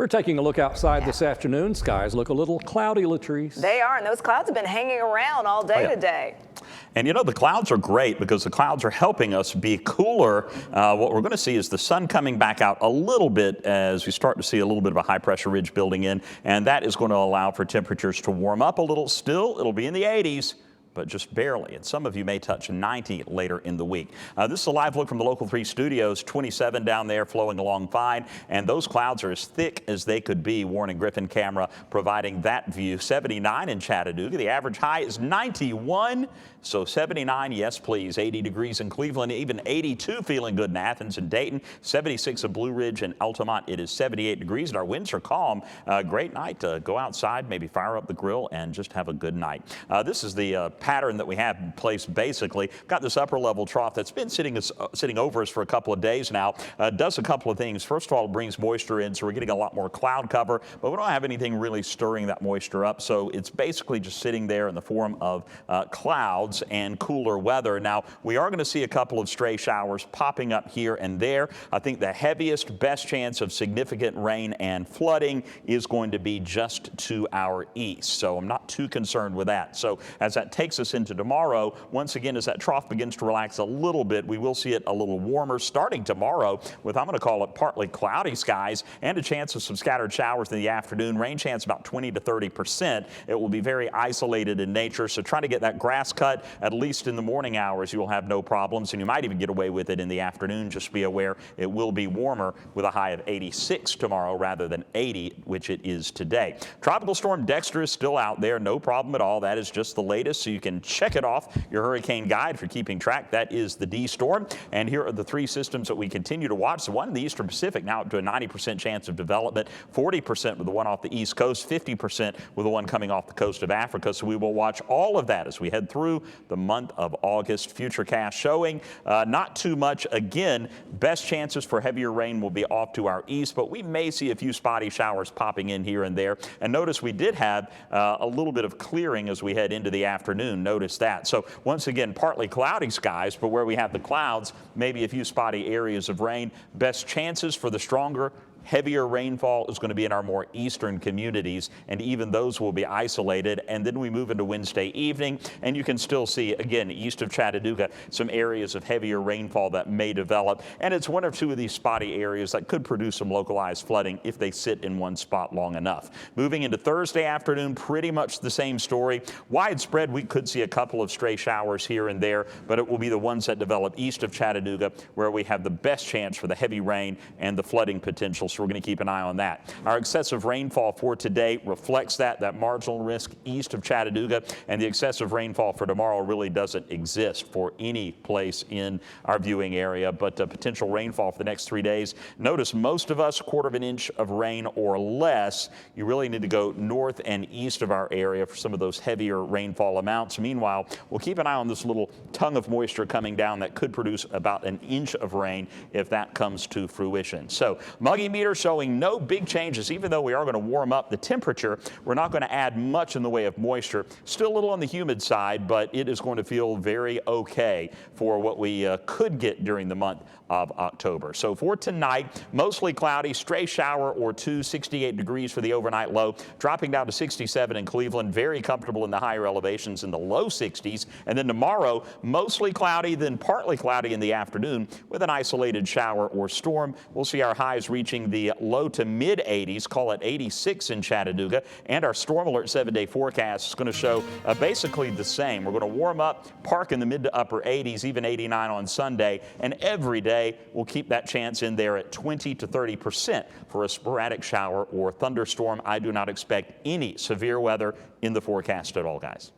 We're taking a look outside this afternoon. Skies look a little cloudy, Latrice. They are, and those clouds have been hanging around all day today. And you know, the clouds are great because the clouds are helping us be cooler. What we're going to see is the sun coming back out a little bit as we start to see a little bit of a high pressure ridge building in, and that is going to allow for temperatures to warm up a little. Still, it'll be in the 80s. But just barely, and some of you may touch 90 later in the week. This is a live look from the Local 3 studios. 27 down there, flowing along fine, and those clouds are as thick as they could be. Warren and Griffin camera providing that view. 79 in Chattanooga. The average high is 91, so 79, yes please. 80 degrees in Cleveland, even 82 feeling good in Athens and Dayton. 76 in Blue Ridge and Altamont. It is 78 degrees, and our winds are calm. Great night to go outside, maybe fire up the grill, and just have a good night. This is the pattern that we have in place. Basically got this upper level trough that's been sitting over us for a couple of days now. Does a couple of things. First of all, it brings moisture in, so we're getting a lot more cloud cover, but we don't have anything really stirring that moisture up, so it's basically just sitting there in the form of clouds and cooler weather. Now, we are going to see a couple of stray showers popping up here and there. I think the heaviest, best chance of significant rain and flooding is going to be just to our east, so I'm not too concerned with that. So as that takes us into tomorrow, once again, as that trough begins to relax a little bit, we will see it a little warmer starting tomorrow with, I'm going to call it, partly cloudy skies and a chance of some scattered showers in the afternoon. Rain chance about 20 to 30%. It will be very isolated in nature, so try to get that grass cut at least in the morning hours. You will have no problems, and you might even get away with it in the afternoon. Just be aware it will be warmer with a high of 86 tomorrow rather than 80, which it is today. Tropical storm Dexter is still out there. No problem at all. That is just the latest, so you can check it off your hurricane guide for keeping track. That is the D storm. And here are the three systems that we continue to watch. The one in the eastern Pacific now up to a 90% chance of development, 40% with the one off the east coast, 50% with the one coming off the coast of Africa. So we will watch all of that as we head through the month of August. Futurecast showing not too much. Again, best chances for heavier rain will be off to our east, but we may see a few spotty showers popping in here and there. And notice we did have a little bit of clearing as we head into the afternoon. Notice that. So once again, partly cloudy skies, but where we have the clouds, maybe a few spotty areas of rain. Best chances for the stronger, heavier rainfall is going to be in our more eastern communities, and even those will be isolated. And then we move into Wednesday evening, and you can still see, again, east of Chattanooga, some areas of heavier rainfall that may develop. And it's one or two of these spotty areas that could produce some localized flooding if they sit in one spot long enough. Moving into Thursday afternoon, pretty much the same story. Widespread, we could see a couple of stray showers here and there, but it will be the ones that develop east of Chattanooga where we have the best chance for the heavy rain and the flooding potential. So we're going to keep an eye on that. Our excessive rainfall for today reflects that marginal risk east of Chattanooga, and the excessive rainfall for tomorrow really doesn't exist for any place in our viewing area, but potential rainfall for the next 3 days. Notice most of us, 1/4 inch of rain or less. You really need to go north and east of our area for some of those heavier rainfall amounts. Meanwhile, we'll keep an eye on this little tongue of moisture coming down that could produce about 1 inch of rain if that comes to fruition. So muggy meter showing no big changes, even though we are going to warm up the temperature. We're not going to add much in the way of moisture. Still a little on the humid side, but it is going to feel very okay for what we could get during the month of October. So for tonight, mostly cloudy, stray shower or two, 68 degrees for the overnight low, dropping down to 67 in Cleveland, very comfortable in the higher elevations in the low 60s. And then tomorrow, mostly cloudy, then partly cloudy in the afternoon with an isolated shower or storm. We'll see our highs reaching the low to mid 80s, call it 86 in Chattanooga, and our storm alert 7-day forecast is going to show basically the same. We're going to warm up, park in the mid to upper 80s, even 89 on Sunday, and every day we'll keep that chance in there at 20 to 30% for a sporadic shower or thunderstorm. I do not expect any severe weather in the forecast at all, guys.